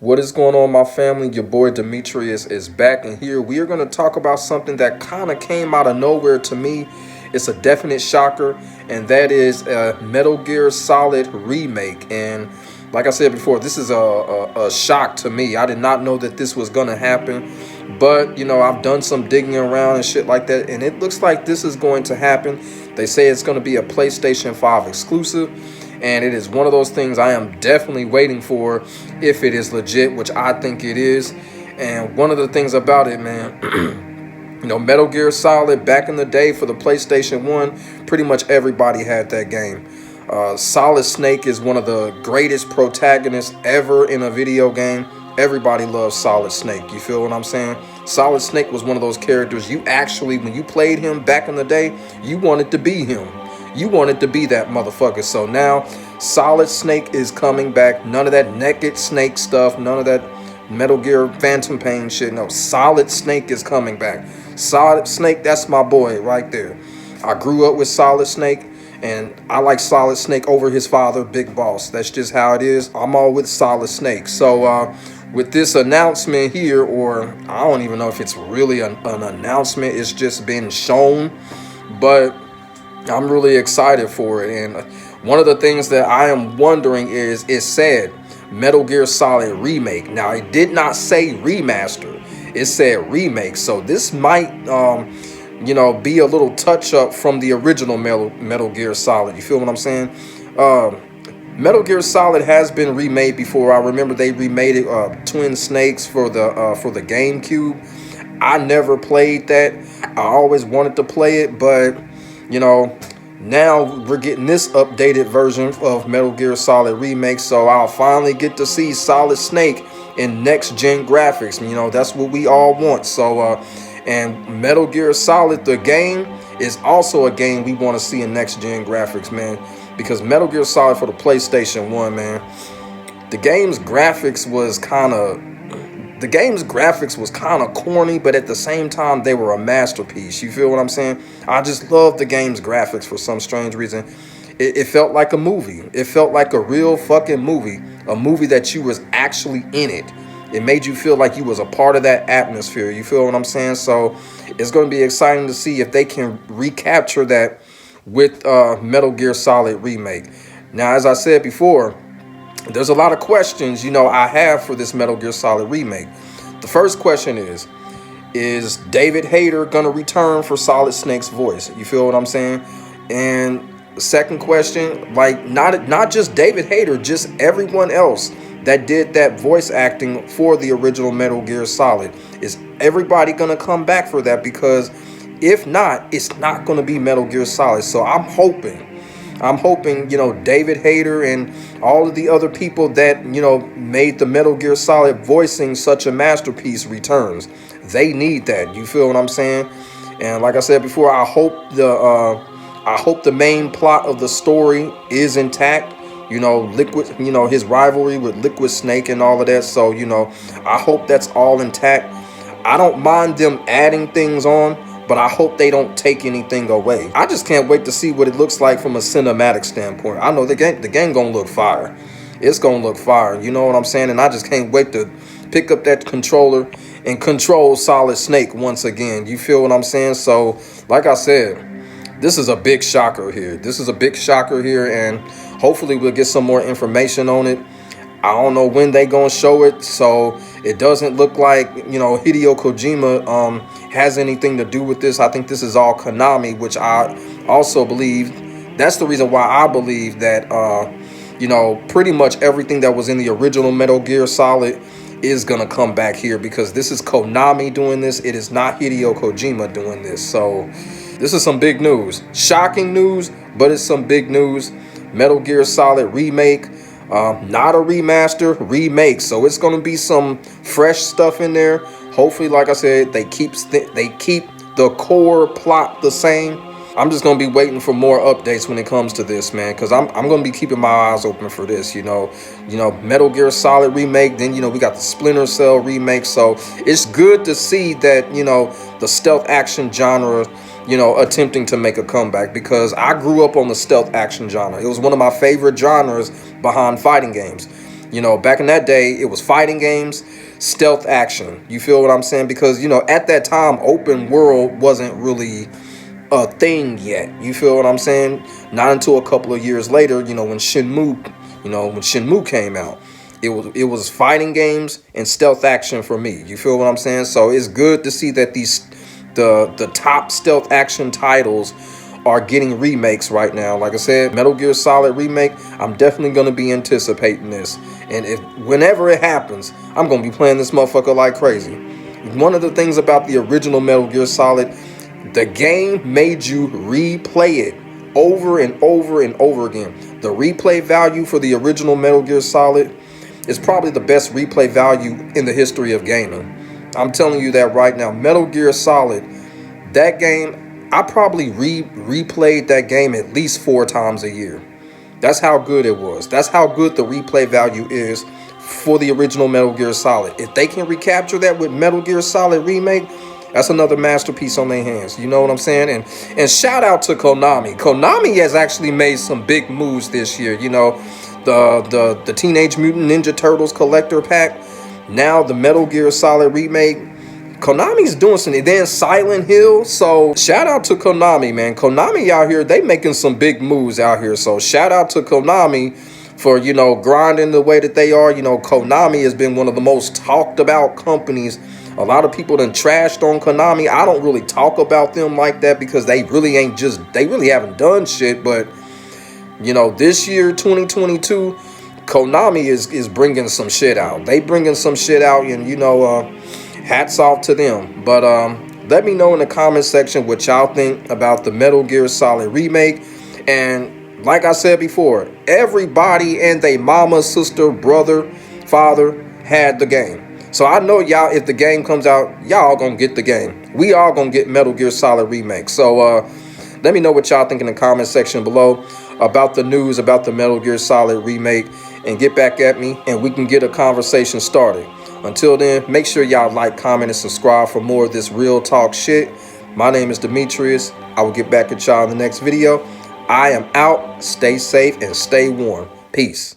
What is going on, my family? Your boy Demetrius is back, and here we are going to talk about something that kind of came out of nowhere to me. It's a definite shocker, and that is a Metal Gear Solid Remake. And like I said before, this is a shock to me. I did not know that this was going to happen, but I've done some digging around and shit like that, and it looks like this is going to happen. They say it's going to be a PlayStation 5 exclusive. And it is one of those things I am definitely waiting for if it is legit, which I think it is. And one of the things about it, man, Metal Gear Solid back in the day for the PlayStation 1, pretty much everybody had that game. Solid Snake is one of the greatest protagonists ever in a video game. Everybody loves Solid Snake. You feel what I'm saying? Solid Snake was one of those characters you actually, when you played him back in the day, you wanted to be him. You wanted to be that motherfucker. So now Solid Snake is coming back. None of that naked Snake stuff. None of that Metal Gear Phantom Pain shit. No, Solid Snake is coming back. Solid Snake, that's my boy right there. I grew up with Solid Snake, and I like Solid Snake over his father, Big Boss. That's just how it is. I'm all with Solid Snake. So with this announcement here, or I don't even know if it's really an announcement. It's just been shown. But I'm really excited for it. And one of the things that I am wondering is, it said Metal Gear Solid Remake. Now, it did not say remaster. It said remake. So this might, be a little touch up from the original Metal Gear Solid. You feel what I'm saying? Metal Gear Solid has been remade before. I remember they remade it, Twin Snakes for the GameCube. I never played that. I always wanted to play it, but now we're getting this updated version of Metal Gear Solid Remake, so I'll finally get to see Solid Snake in next-gen graphics. That's what we all want. So, and Metal Gear Solid, the game, is also a game we want to see in next-gen graphics, man, because Metal Gear Solid for the PlayStation 1, man, the game's graphics was kind of corny, but at the same time, they were a masterpiece. You feel what I'm saying? I just love the game's graphics for some strange reason. It felt like a movie. It felt like a real fucking movie. A movie that you was actually in it. It made you feel like you was a part of that atmosphere. You feel what I'm saying? So it's going to be exciting to see if they can recapture that with Metal Gear Solid Remake. Now, as I said before, there's a lot of questions, I have for this Metal Gear Solid Remake. The first question is David Hayter going to return for Solid Snake's voice? You feel what I'm saying? And the second question, like, not just David Hayter, just everyone else that did that voice acting for the original Metal Gear Solid. Is everybody going to come back for that? Because if not, it's not going to be Metal Gear Solid. So I'm hoping, David Hayter and all of the other people that, made the Metal Gear Solid voicing such a masterpiece returns. They need that. You feel what I'm saying? And like I said before, I hope the main plot of the story is intact. Liquid, his rivalry with Liquid Snake and all of that. So, I hope that's all intact. I don't mind them adding things on, but I hope they don't take anything away. I just can't wait to see what it looks like from a cinematic standpoint. I know the game gonna look fire. It's gonna look fire. You know what I'm saying? And I just can't wait to pick up that controller and control Solid Snake once again. You feel what I'm saying? So, like I said, this is a big shocker here. And hopefully we'll get some more information on it. I don't know when they gonna show it, so it doesn't look like Hideo Kojima has anything to do with this. I think this is all Konami, which I also believe. That's the reason why I believe that pretty much everything that was in the original Metal Gear Solid is gonna come back here, because this is Konami doing this. It is not Hideo Kojima doing this. So this is some big news. Shocking news, but it's some big news. Metal Gear Solid Remake. Not a remaster, remake. So it's going to be some fresh stuff in there. Hopefully, like I said, they keep the core plot the same. I'm just going to be waiting for more updates when it comes to this, man, because I'm going to be keeping my eyes open for this. Metal Gear Solid Remake. Then we got the Splinter Cell remake. So it's good to see that the stealth action genre attempting to make a comeback, because I grew up on the stealth action genre. It was one of my favorite genres behind fighting games. You know, back in that day, it was fighting games, stealth action. You feel what I'm saying? Because, you know, at that time, open world wasn't really a thing yet. You feel what I'm saying? Not until a couple of years later, you know, when Shenmue came out. It was fighting games and stealth action for me. You feel what I'm saying? So it's good to see that the top stealth action titles are getting remakes right now. Like I said, Metal Gear Solid Remake, I'm definitely going to be anticipating this. And whenever it happens, I'm going to be playing this motherfucker like crazy. One of the things about the original Metal Gear Solid, the game made you replay it over and over and over again. The replay value for the original Metal Gear Solid is probably the best replay value in the history of gaming. I'm telling you that right now. Metal Gear Solid, that game, I probably replayed that game at least 4 times a year. That's how good it was. That's how good the replay value is for the original Metal Gear Solid. If they can recapture that with Metal Gear Solid Remake, that's another masterpiece on their hands. You know what I'm saying? And shout out to Konami. Konami has actually made some big moves this year. You know, the Teenage Mutant Ninja Turtles collector pack. Now the Metal Gear Solid Remake. Konami's doing something. Then Silent Hill. So shout out to Konami, man. Konami out here, they making some big moves out here. So shout out to Konami for, you know, grinding the way that they are. You know, Konami has been one of the most talked about companies. A lot of people done trashed on Konami. I don't really talk about them like that because they really haven't done shit. But, you know, this year, 2022, Konami is bringing some shit out. They bringing some shit out, and, you know, hats off to them. But let me know in the comment section what y'all think about the Metal Gear Solid Remake. And like I said before, everybody and their mama, sister, brother, father had the game. So I know y'all, if the game comes out, y'all gonna get the game. We all gonna get Metal Gear Solid Remake. So let me know what y'all think in the comment section below about the news about the Metal Gear Solid Remake, and get back at me and we can get a conversation started. Until then, make sure y'all like, comment, and subscribe for more of this real talk shit. My name is Demetrius. I will get back at y'all in the next video. I am out. Stay safe and stay warm. Peace.